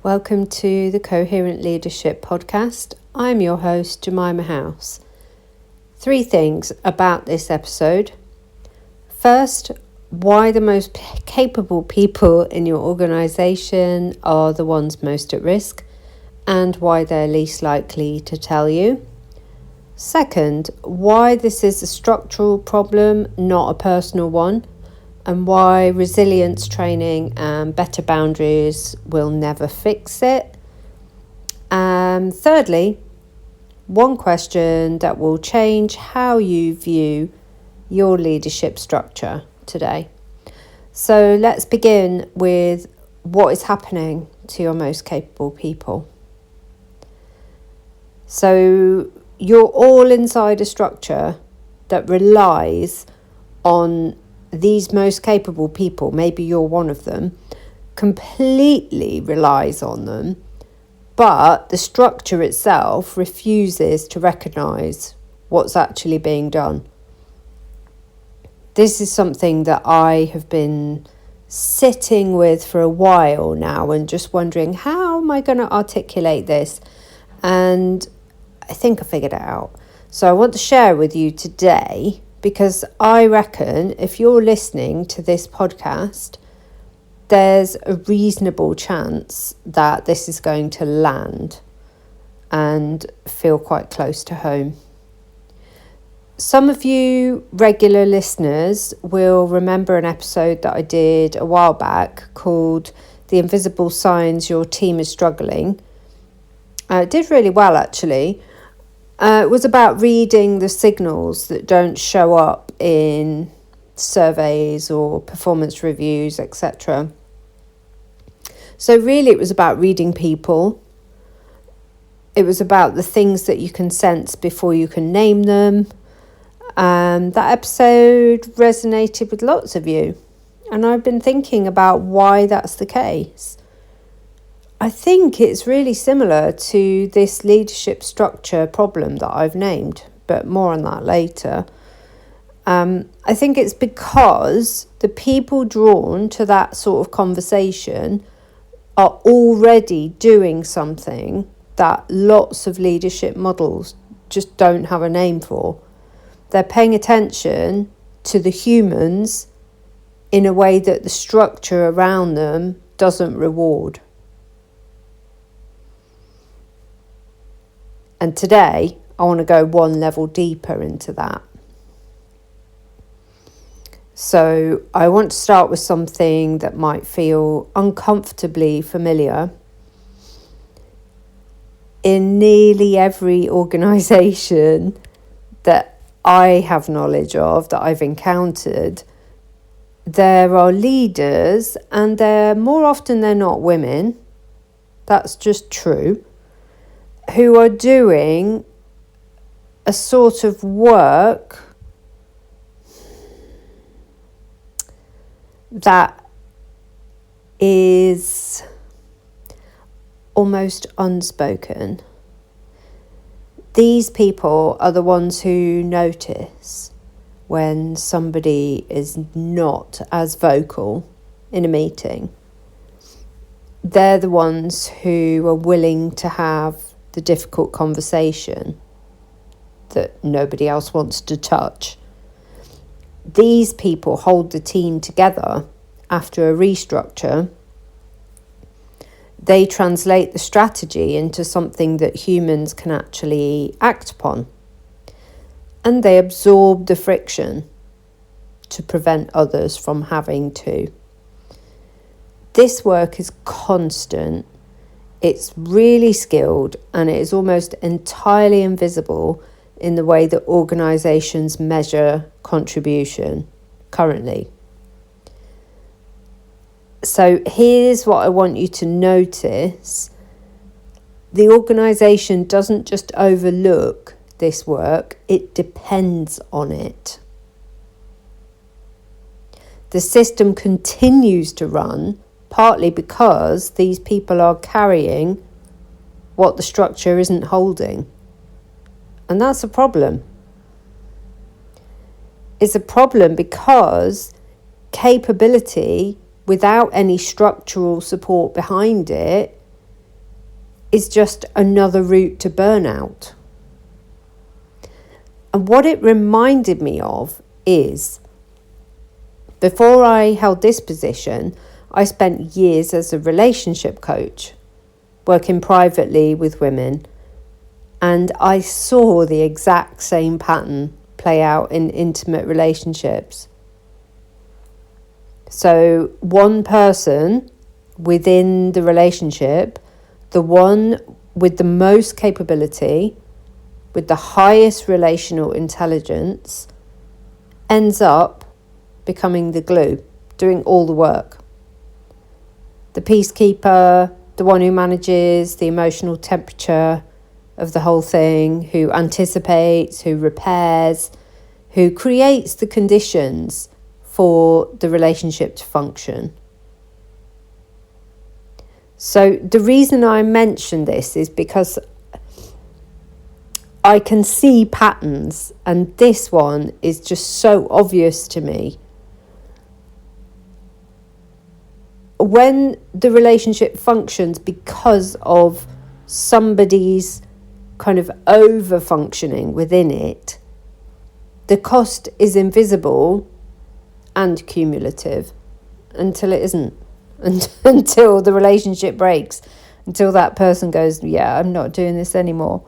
Welcome to the Coherent Leadership Podcast. I'm your host, Jemima House. 3 things about this episode. First, why the most capable people in your organisation are the ones most at risk and why they're least likely to tell you. Second, why this is a structural problem, not a personal one, and why resilience training and better boundaries will never fix it. Thirdly, one question that will change how you view your leadership structure today. So let's begin with what is happening to your most capable people. So you're all inside a structure that relies on these most capable people, maybe you're one of them, completely relies on them, but the structure itself refuses to recognise what's actually being done. This is something that I have been sitting with for a while now and just wondering, how am I going to articulate this? And I think I figured it out. So I want to share with you today, because I reckon if you're listening to this podcast, there's a reasonable chance that this is going to land and feel quite close to home. Some of you regular listeners will remember an episode that I did a while back called The Invisible Signs Your Team is Struggling. It did really well, actually. It was about reading the signals that don't show up in surveys or performance reviews, etc. So really it was about reading people. It was about the things that you can sense before you can name them. That episode resonated with lots of you. And I've been thinking about why that's the case. I think it's really similar to this leadership structure problem that I've named, but more on that later. I think it's because the people drawn to that sort of conversation are already doing something that lots of leadership models just don't have a name for. They're paying attention to the humans in a way that the structure around them doesn't reward. And today, I want to go one level deeper into that. So I want to start with something that might feel uncomfortably familiar. In nearly every organisation that I have knowledge of, that I've encountered, there are leaders, and more often they're not women. That's just true. Who are doing a sort of work that is almost unspoken. These people are the ones who notice when somebody is not as vocal in a meeting. They're the ones who are willing to have the difficult conversation that nobody else wants to touch. These people hold the team together after a restructure. They translate the strategy into something that humans can actually act upon. And they absorb the friction to prevent others from having to. This work is constant. It's really skilled, and it is almost entirely invisible in the way that organisations measure contribution currently. So here's what I want you to notice. The organisation doesn't just overlook this work, it depends on it. The system continues to run partly because these people are carrying what the structure isn't holding. And that's a problem. It's a problem because capability without any structural support behind it is just another route to burnout. And what it reminded me of is, before I held this position, I spent years as a relationship coach, working privately with women, and I saw the exact same pattern play out in intimate relationships. So one person within the relationship, the one with the most capability, with the highest relational intelligence, ends up becoming the glue, doing all the work. The peacekeeper, the one who manages the emotional temperature of the whole thing, who anticipates, who repairs, who creates the conditions for the relationship to function. So the reason I mention this is because I can see patterns, and this one is just so obvious to me. When the relationship functions because of somebody's kind of over-functioning within it, the cost is invisible and cumulative until it isn't, until the relationship breaks, until that person goes, yeah, I'm not doing this anymore.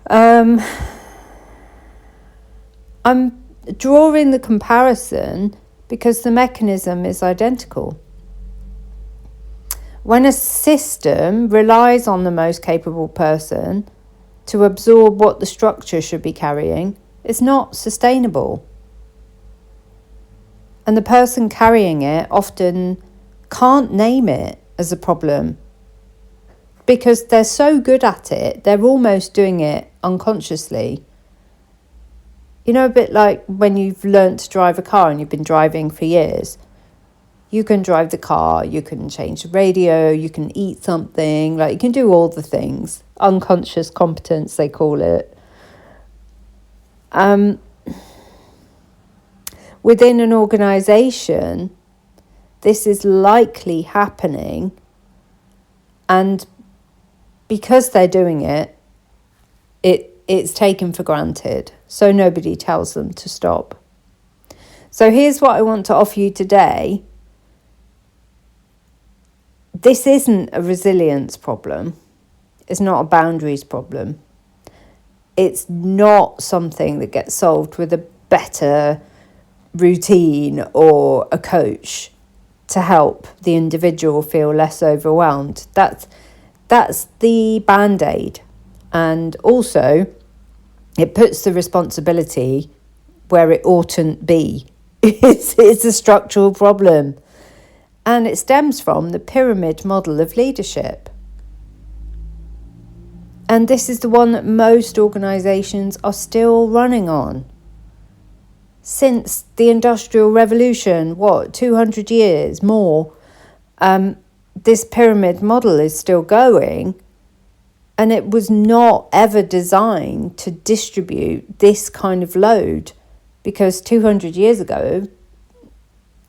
I'm drawing the comparison because the mechanism is identical. When a system relies on the most capable person to absorb what the structure should be carrying, it's not sustainable. And the person carrying it often can't name it as a problem because they're so good at it, they're almost doing it unconsciously. You know, a bit like when you've learnt to drive a car and you've been driving for years. You can drive the car, you can change the radio, you can eat something, like you can do all the things. Unconscious competence, they call it. Within an organisation, this is likely happening, and because they're doing it, it's taken for granted, so nobody tells them to stop. So here's what I want to offer you today. This isn't a resilience problem. It's not a boundaries problem. It's not something that gets solved with a better routine or a coach to help the individual feel less overwhelmed. That's the band-aid. And also, it puts the responsibility where it oughtn't be. It's a structural problem. And it stems from the pyramid model of leadership. And this is the one that most organisations are still running on. Since the Industrial Revolution, 200 years more, this pyramid model is still going, and it was not ever designed to distribute this kind of load, because 200 years ago,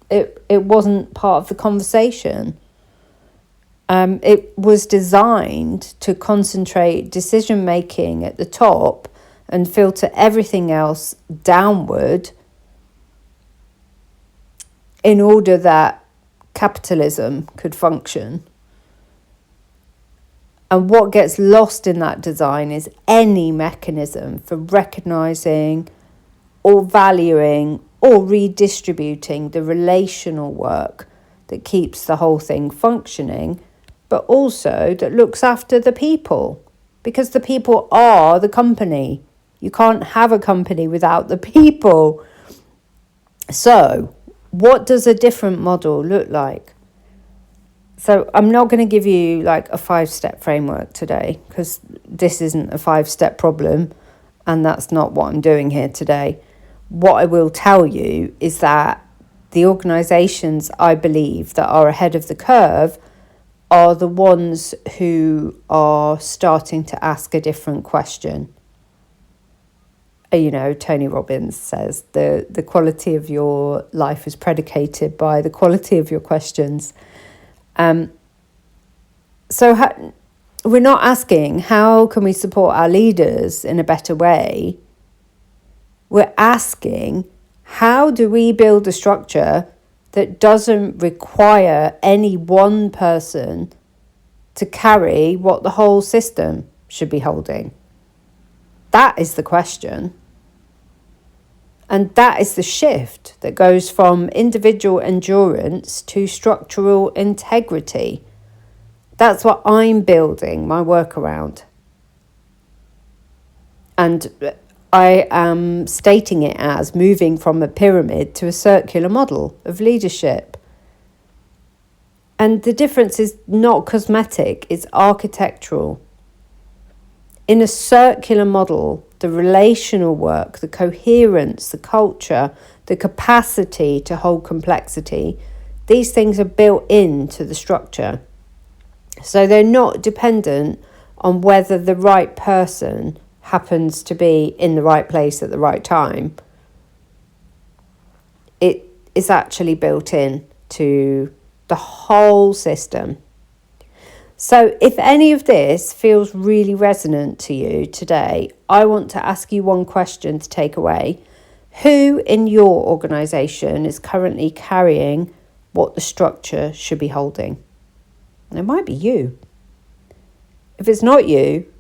it wasn't part of the conversation. It was designed to concentrate decision making at the top and filter everything else downward in order that capitalism could function. And what gets lost in that design is any mechanism for recognising or valuing or redistributing the relational work that keeps the whole thing functioning, but also that looks after the people, because the people are the company. You can't have a company without the people. So, what does a different model look like? So I'm not going to give you like a 5-step framework today, because this isn't a 5-step problem, and that's not what I'm doing here today. What I will tell you is that the organisations I believe that are ahead of the curve are the ones who are starting to ask a different question. You know, Tony Robbins says the quality of your life is predicated by the quality of your questions. So we're not asking how can we support our leaders in a better way. We're asking how do we build a structure that doesn't require any one person to carry what the whole system should be holding. That is the question. And that is the shift that goes from individual endurance to structural integrity. That's what I'm building my work around. And I am stating it as moving from a pyramid to a circular model of leadership. And the difference is not cosmetic, it's architectural. In a circular model, the relational work, the coherence, the culture, the capacity to hold complexity, these things are built into the structure. So they're not dependent on whether the right person happens to be in the right place at the right time. It is actually built in to the whole system. So if any of this feels really resonant to you today, I want to ask you one question to take away. Who in your organisation is currently carrying what the structure should be holding? And it might be you. If it's not you,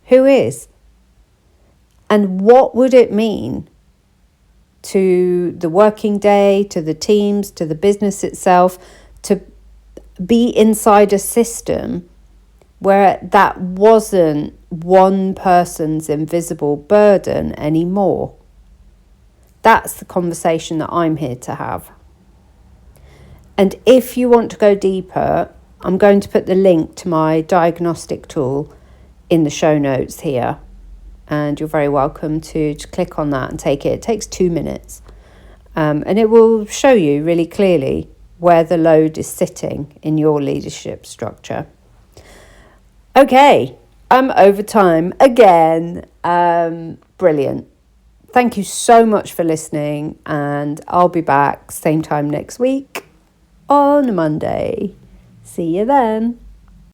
who is? And what would it mean to the working day, to the teams, to the business itself, to be inside a system where that wasn't one person's invisible burden anymore? That's the conversation that I'm here to have. And if you want to go deeper, I'm going to put the link to my diagnostic tool in the show notes here. And you're very welcome to click on that and take it. It takes 2 minutes. And it will show you really clearly where the load is sitting in your leadership structure. Okay, I'm over time again. Brilliant. Thank you so much for listening, and I'll be back same time next week on Monday. See you then.